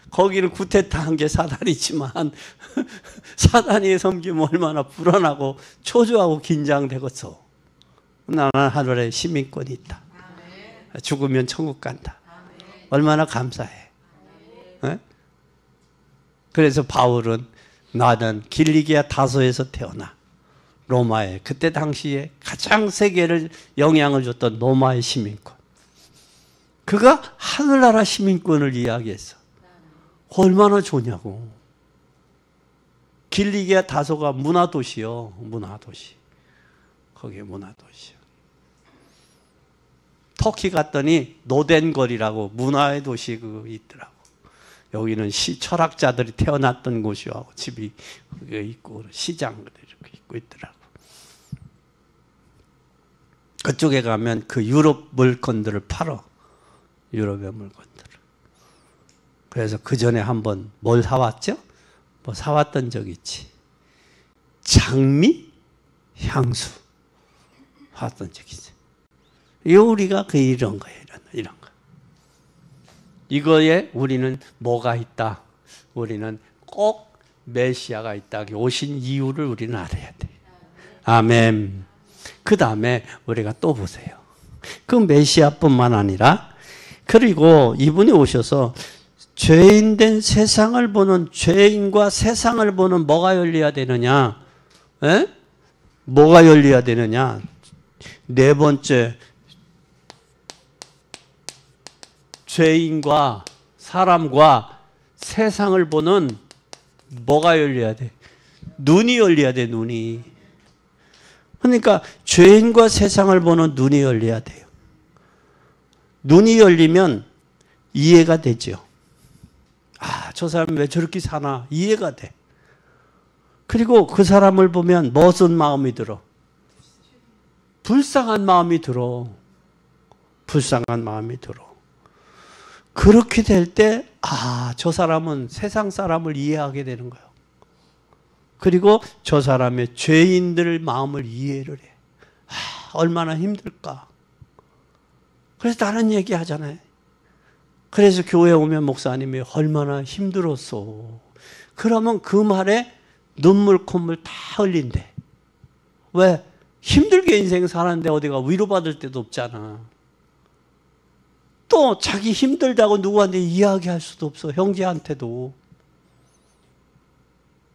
거기는 구태타한 게 사단이지만 사단이 섬기면 얼마나 불안하고 초조하고 긴장되겠어. 나는 하늘에 시민권이 있다. 죽으면 천국 간다. 얼마나 감사해. 그래서 바울은 나는 길리기아 다소에서 태어나 로마에, 그때 당시에 가장 세계를 영향을 줬던 로마의 시민권, 그가 하늘나라 시민권을 이야기했어. 얼마나 좋냐고. 길리기아 다소가 문화도시요. 문화도시. 거기에 문화도시요. 터키 갔더니 노덴거리라고 문화의 도시 그거 있더라고. 여기는 철학자들이 태어났던 곳이고 집이 있고 시장들이 이렇게 있더라고. 그쪽에 가면 그 유럽 물건들을 팔어. 유럽의 물건들을. 그래서 그 전에 한번 뭘 사왔죠? 뭐 사왔던 적 있지. 장미 향수 사왔던 적 있어요. 이거 우리가 이런 거예요. 이런 거. 이거에 우리는 뭐가 있다? 우리는 꼭 메시아가 있다. 오신 이유를 우리는 알아야 돼. 아멘. 그 다음에 우리가 또 보세요. 그 메시아뿐만 아니라, 그리고 이분이 오셔서 죄인된 세상을 보는, 죄인과 세상을 보는 뭐가 열려야 되느냐? 에? 뭐가 열려야 되느냐? 네 번째, 죄인과 사람과 세상을 보는 뭐가 열려야 돼? 눈이 열려야 돼, 눈이. 그러니까 죄인과 세상을 보는 눈이 열려야 돼요. 눈이 열리면 이해가 되죠. 저 사람이 왜 저렇게 사나? 이해가 돼. 그리고 그 사람을 보면 무슨 마음이 들어? 불쌍한 마음이 들어. 불쌍한 마음이 들어. 그렇게 될 때, 저 사람은 세상 사람을 이해하게 되는 거예요. 그리고 저 사람의 죄인들 마음을 이해를 해. 얼마나 힘들까. 그래서 다른 얘기 하잖아요. 그래서 교회 오면 목사님이 얼마나 힘들었어. 그러면 그 말에 눈물 콧물 다 흘린대. 왜? 힘들게 인생 사는데 어디가 위로받을 데도 없잖아. 또 자기 힘들다고 누구한테 이야기할 수도 없어. 형제한테도.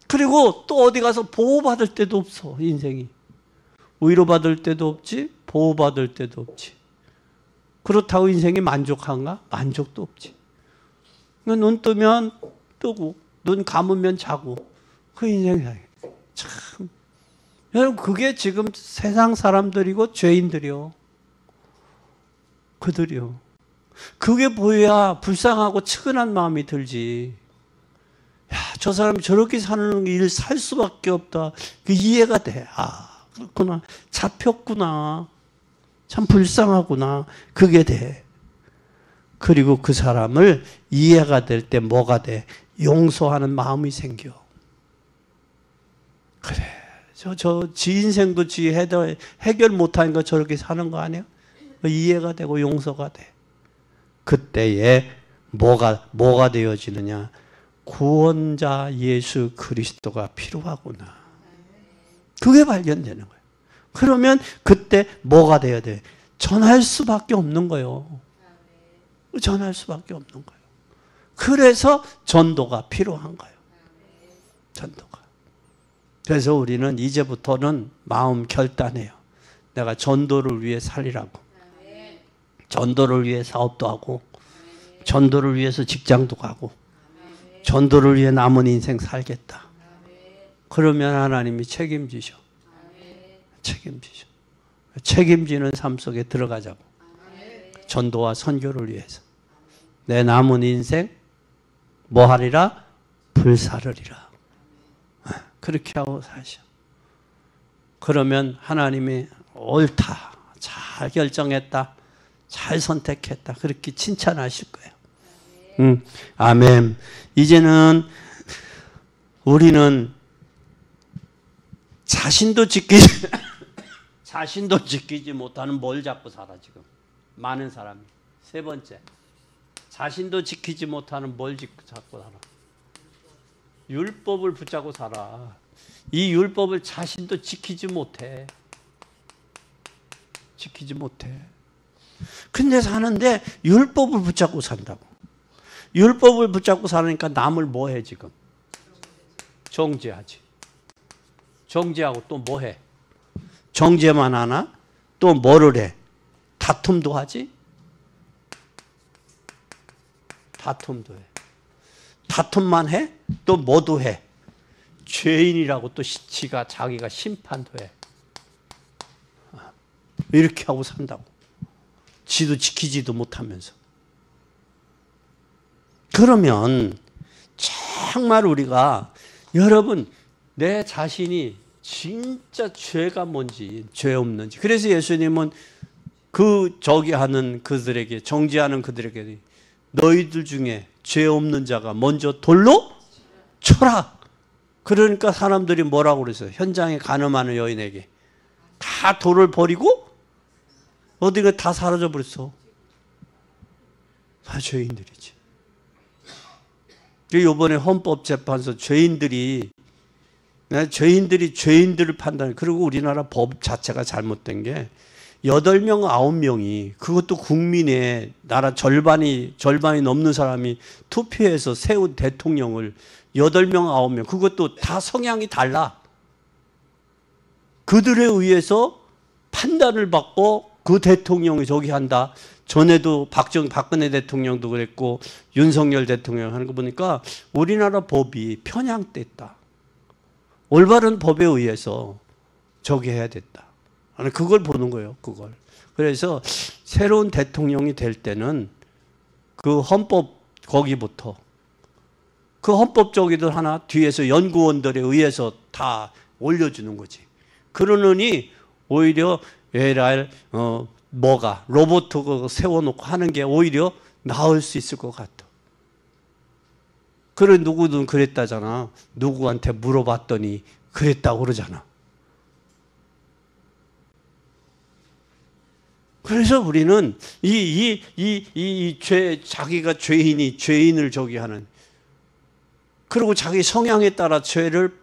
그리고 또 어디 가서 보호받을 데도 없어. 인생이. 위로받을 데도 없지, 보호받을 데도 없지. 그렇다고 인생이 만족한가? 만족도 없지. 눈 뜨면 뜨고 눈 감으면 자고 그 인생이야. 참. 여러분 그게 지금 세상 사람들이고 죄인들이요. 그들이요. 그게 보여야 불쌍하고 측은한 마음이 들지. 야, 저 사람이 저렇게 사는 일 살 수밖에 없다. 그 이해가 돼. 아, 그렇구나. 잡혔구나. 참 불쌍하구나. 그게 돼. 그리고 그 사람을 이해가 될 때 뭐가 돼? 용서하는 마음이 생겨. 그래. 지 인생도 지 해결 못하는 거 저렇게 사는 거 아니야? 이해가 되고 용서가 돼. 그때에 뭐가 되어지느냐? 구원자 예수 그리스도가 필요하구나. 그게 발견되는 거예요. 그러면 그때 뭐가 돼야 돼? 전할 수밖에 없는 거예요. 전할 수밖에 없는 거예요. 그래서 전도가 필요한 거예요. 전도가. 그래서 우리는 이제부터는 마음 결단해요. 내가 전도를 위해 살리라고. 전도를 위해 사업도 하고, 전도를 위해서 직장도 가고, 전도를 위해 남은 인생 살겠다. 그러면 하나님이 책임지셔. 책임지셔. 책임지는 삶 속에 들어가자고. 전도와 선교를 위해서. 내 남은 인생 뭐 하리라? 불사르리라. 그렇게 하고 사셔. 그러면 하나님이 옳다. 잘 결정했다. 잘 선택했다. 그렇게 칭찬하실 거예요. 아멘. 이제는 우리는 자신도 지키지 못하는 뭘 잡고 살아 지금. 많은 사람이. 세 번째. 자신도 지키지 못하는 뭘 잡고 살아. 율법을 붙잡고 살아. 이 율법을 자신도 지키지 못해. 지키지 못해. 근데 사는데 율법을 붙잡고 산다고. 율법을 붙잡고 사니까 남을 뭐 해 지금? 정죄하지. 정죄하고 또 뭐 해? 정죄만 하나? 또 뭐를 해? 다툼도 하지? 다툼도 해. 다툼만 해? 또 뭐도 해? 죄인이라고 또 자기가 심판도 해. 이렇게 하고 산다고. 지도 지키지도 못하면서. 그러면 정말 우리가 여러분 내 자신이 진짜 죄가 뭔지 죄 없는지. 그래서 예수님은 하는 그들에게 정죄하는 그들에게 너희들 중에 죄 없는 자가 먼저 돌로 쳐라. 그러니까 사람들이 뭐라고 그랬어요? 현장에 가늠하는 여인에게 다 돌을 버리고 어디가 다 사라져 버렸어. 다 죄인들이지. 이번에 헌법재판소 죄인들을 판단. 그리고 우리나라 법 자체가 잘못된 게 8명, 9명이 그것도 국민의 나라 절반이 넘는 사람이 투표해서 세운 대통령을 8명, 9명 그것도 다 성향이 달라. 그들에 의해서 판단을 받고 그 대통령이 저기 한다. 전에도 박근혜 대통령도 그랬고 윤석열 대통령 하는 거 보니까 우리나라 법이 편향됐다. 올바른 법에 의해서 저기 해야 됐다. 그걸 보는 거예요. 그걸. 그래서 새로운 대통령이 될 때는 그 헌법 거기부터 그 헌법 저기들 하나 뒤에서 연구원들에 의해서 다 올려주는 거지. 그러느니 오히려 로봇 세워놓고 하는 게 오히려 나을 수 있을 것 같아. 그래 누구든 그랬다잖아. 누구한테 물어봤더니 그랬다고 그러잖아. 그래서 우리는 자기가 죄인을 저기 하는, 그리고 자기 성향에 따라 죄를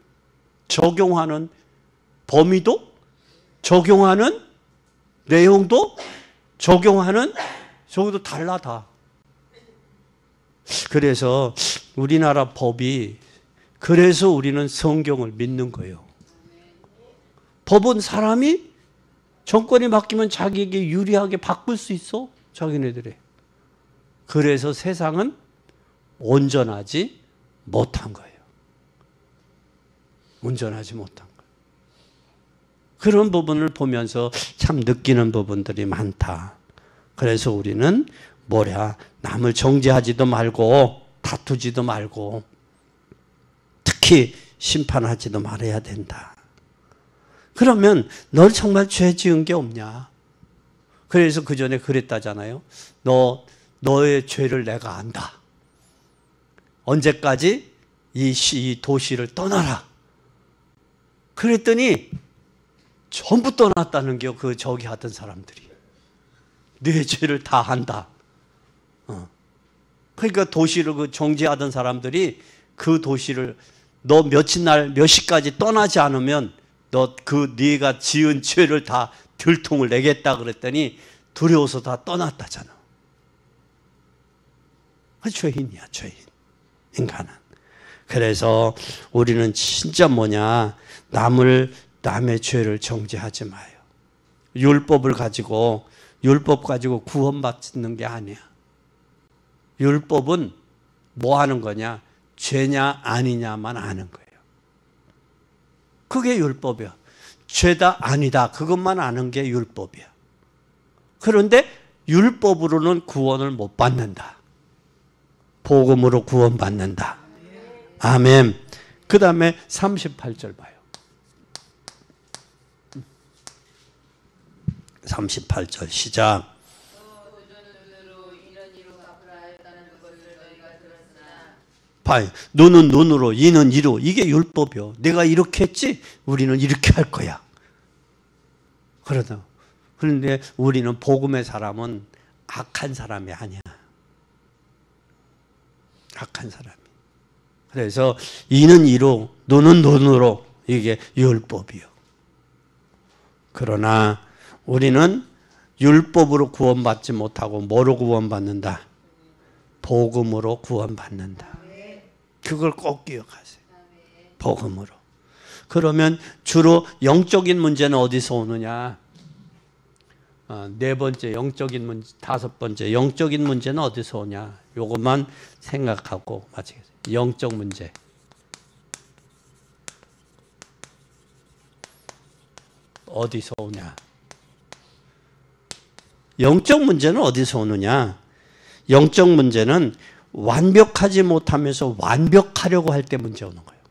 적용하는 범위도, 적용하는 내용도, 적용하는 저기도 달라 다. 그래서 우리나라 법이, 그래서 우리는 성경을 믿는 거예요. 법은 사람이 정권이 바뀌면 자기에게 유리하게 바꿀 수 있어, 자기네들이. 그래서 세상은 온전하지 못한 거예요. 온전하지 못한 거예요. 그런 부분을 보면서 참 느끼는 부분들이 많다. 그래서 우리는 남을 정죄하지도 말고 다투지도 말고 특히 심판하지도 말아야 된다. 그러면 널 정말 죄 지은 게 없냐? 그래서 그 전에 그랬다잖아요. 너의 죄를 내가 안다. 언제까지 이 도시를 떠나라. 그랬더니 전부 떠났다는 게 저기 하던 사람들이. 네 죄를 다 안다. 그러니까 도시를 정죄하던 사람들이 그 도시를 너 몇 시까지 떠나지 않으면 네가 지은 죄를 다 들통을 내겠다 그랬더니 두려워서 다 떠났다잖아. 죄인이야, 죄인. 인간은. 그래서 우리는 진짜 남의 죄를 정죄하지 마요. 율법 가지고 구원받는 게 아니야. 율법은 뭐 하는 거냐? 죄냐 아니냐만 아는 거예요. 그게 율법이야. 죄다 아니다 그것만 아는 게 율법이야. 그런데 율법으로는 구원을 못 받는다. 복음으로 구원받는다. 아멘. 그 다음에 38절 봐요. 38절 시작. 봐요. 눈은 눈으로, 이는 이로. 이게 율법이요. 내가 이렇게 했지, 우리는 이렇게 할 거야. 그런데 우리는 복음의 사람은 악한 사람이 아니야. 악한 사람이. 그래서 이는 이로, 눈은 눈으로. 이게 율법이요. 그러나 우리는 율법으로 구원받지 못하고 뭐로 구원받는다? 복음으로 구원받는다. 그걸 꼭 기억하세요. 복음으로. 그러면 주로 영적인 문제는 어디서 오느냐? 네 번째 영적인 문제, 다섯 번째 영적인 문제는 어디서 오냐? 요것만 생각하고 마치겠습니다. 영적 문제. 어디서 오냐? 영적 문제는 어디서 오느냐? 영적 문제는 완벽하지 못하면서 완벽하려고 할 때 문제 오는 거예요.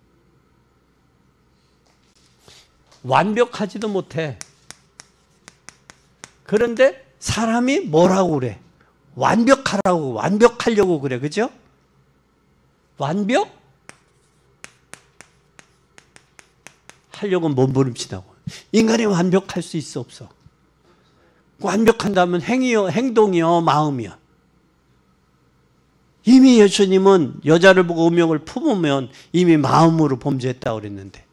완벽하지도 못해. 그런데 사람이 뭐라고 그래? 완벽하려고 그래. 그죠? 하려고 몸부림치다고. 인간이 완벽할 수 있어, 없어? 완벽한다면 행동이요, 마음이요. 이미 예수님은 여자를 보고 음욕을 품으면 이미 마음으로 범죄했다고 그랬는데,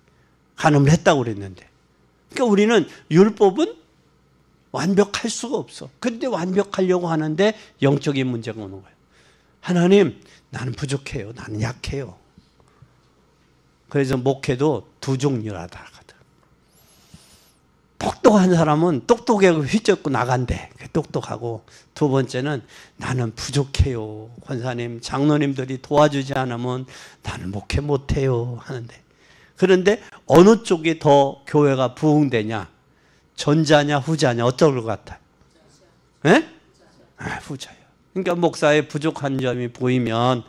간음을 했다고 그랬는데. 그러니까 우리는 율법은 완벽할 수가 없어. 그런데 완벽하려고 하는데 영적인 문제가 오는 거예요. 하나님, 나는 부족해요. 나는 약해요. 그래서 목회도 두 종류라다 하거든. 똑똑한 사람은 똑똑하게 휘젓고 나간대. 똑똑하고. 두 번째는 나는 부족해요. 권사님, 장로님들이 도와주지 않으면 나는 목회 못해요. 하는데. 그런데 어느 쪽이 더 교회가 부흥되냐? 전자냐 후자냐? 어떨 것 같아요? 예? 후자요. 그러니까 목사의 부족한 점이 보이면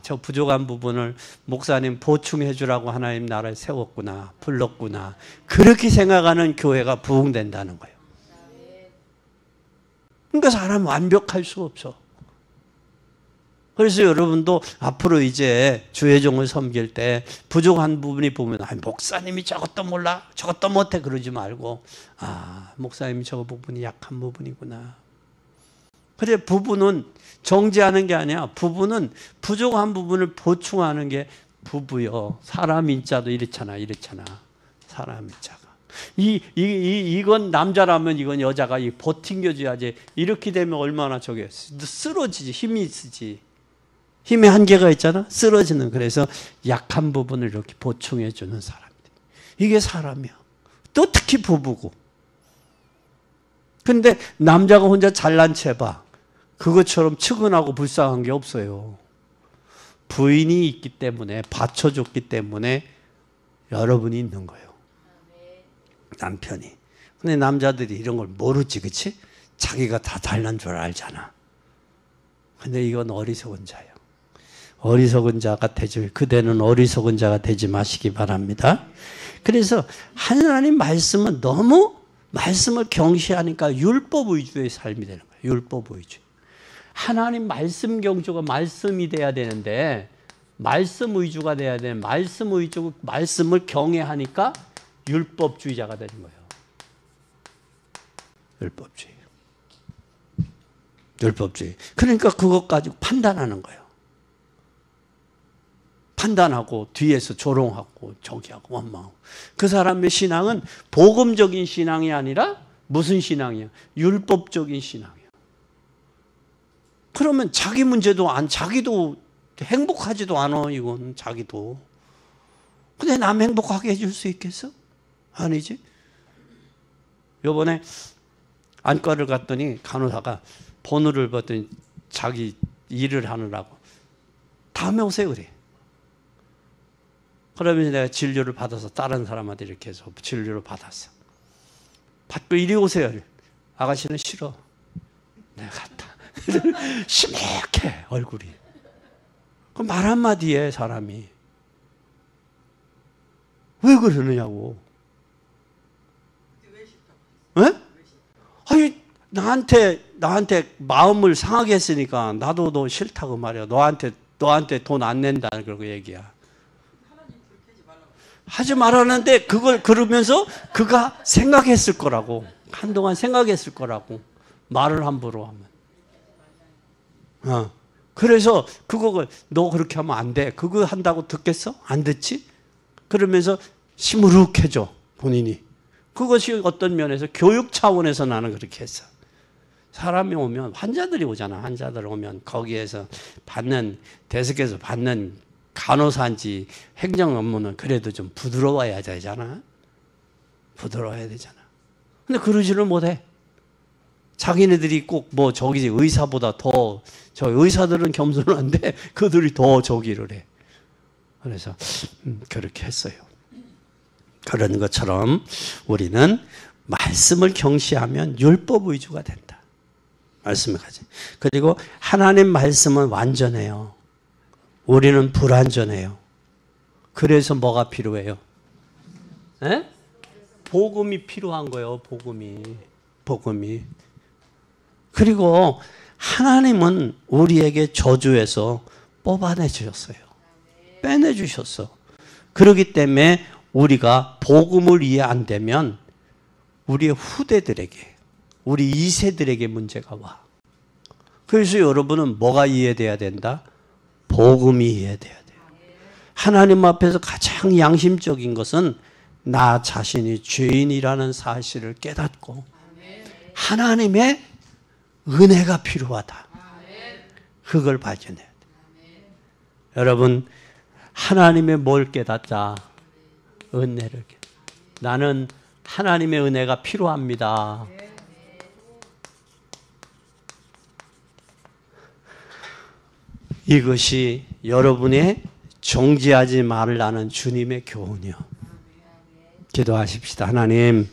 저 부족한 부분을 목사님 보충해 주라고 하나님 나라에 세웠구나, 불렀구나. 그렇게 생각하는 교회가 부흥된다는 거예요. 그러니까 사람 완벽할 수 없어. 그래서 여러분도 앞으로 이제 주의 종을 섬길 때 부족한 부분이 보면 목사님이 저것도 몰라 저것도 못해 그러지 말고 목사님이 저 부분이 약한 부분이구나. 그래 부부는 정죄하는 게 아니야. 부부는 부족한 부분을 보충하는 게 부부요. 사람 인자도 이렇잖아. 사람 인자가. 이건 남자라면 이건 여자가 버팅겨줘야지. 이렇게 되면 얼마나 저게 쓰러지지. 힘이 쓰지. 힘의 한계가 있잖아. 쓰러지는. 그래서 약한 부분을 이렇게 보충해 주는 사람들. 이게 사람이야. 또 특히 부부고. 근데 남자가 혼자 잘난 채 봐. 그것처럼 측은하고 불쌍한 게 없어요. 부인이 있기 때문에 받쳐줬기 때문에 여러분이 있는 거예요. 남편이. 근데 남자들이 이런 걸 모르지, 그치? 자기가 다 잘난 줄 알잖아. 근데 이건 어리석은 자예요. 어리석은 자가 되지, 그대는 어리석은 자가 되지 마시기 바랍니다. 그래서 하나님 말씀은 너무 말씀을 경시하니까 율법 위주의 삶이 되는 거예요. 율법 위주. 하나님 말씀 경주가 말씀이 돼야 되는데 말씀 위주가 돼야 되는 말씀 위주, 말씀을 경외하니까 율법주의자가 되는 거예요. 율법주의. 율법주의. 그러니까 그것 가지고 판단하는 거예요. 판단하고 뒤에서 조롱하고 저기하고 원망하고. 그 사람의 신앙은 복음적인 신앙이 아니라 무슨 신앙이야? 율법적인 신앙이야. 그러면 자기 문제도 자기도 행복하지도 않아. 이건 자기도. 근데 남 행복하게 해줄 수 있겠어? 아니지. 요번에 안과를 갔더니 간호사가 번호를 봤더니 자기 일을 하느라고 다음에 오세요 그래. 그러면 내가 진료를 받아서 다른 사람한테 이렇게 해서 진료를 받았어. 받고 이리 오세요. 아가씨는 싫어. 내가 갔다. 심각해 얼굴이. 그 말 한마디에 사람이 왜 그러느냐고. 왜? 아니 나한테 마음을 상하게 했으니까 나도 너 싫다고 말이야. 너한테 돈 안 낸다 그러고 얘기야. 하지 말았는데 그걸 그러면서 그가 생각했을 거라고. 한동안 생각했을 거라고. 말을 함부로 하면. 그래서 그걸 너 그렇게 하면 안 돼. 그거 한다고 듣겠어? 안 듣지? 그러면서 시무룩해져 본인이. 그것이 어떤 면에서 교육 차원에서 나는 그렇게 했어. 사람이 오면 환자들이 오잖아. 환자들 오면 거기에서 대석에서 받는 간호사인지 행정 업무는 그래도 좀 부드러워야 되잖아. 부드러워야 되잖아. 근데 그러지를 못해. 자기네들이 꼭 저기 의사보다 더, 의사들은 겸손한데 그들이 더 저기를 해. 그래서 그렇게 했어요. 그런 것처럼 우리는 말씀을 경시하면 율법 위주가 된다. 말씀을 가지. 그리고 하나님 말씀은 완전해요. 우리는 불완전해요. 그래서 뭐가 필요해요? 에? 복음이 필요한 거예요. 복음이. 그리고 하나님은 우리에게 저주에서 뽑아내 주셨어요. 빼내 주셨어. 그렇기 때문에 우리가 복음을 이해 안 되면 우리의 후대들에게, 우리 2세들에게 문제가 와. 그래서 여러분은 뭐가 이해돼야 된다? 복음이 이해돼야 돼요. 하나님 앞에서 가장 양심적인 것은 나 자신이 죄인이라는 사실을 깨닫고 하나님의 은혜가 필요하다. 그걸 발견해야 돼요. 여러분, 하나님의 뭘 깨닫자? 은혜를 깨닫자. 나는 하나님의 은혜가 필요합니다. 이것이 여러분의 정지하지 말라는 주님의 교훈이요. 기도하십시다. 하나님,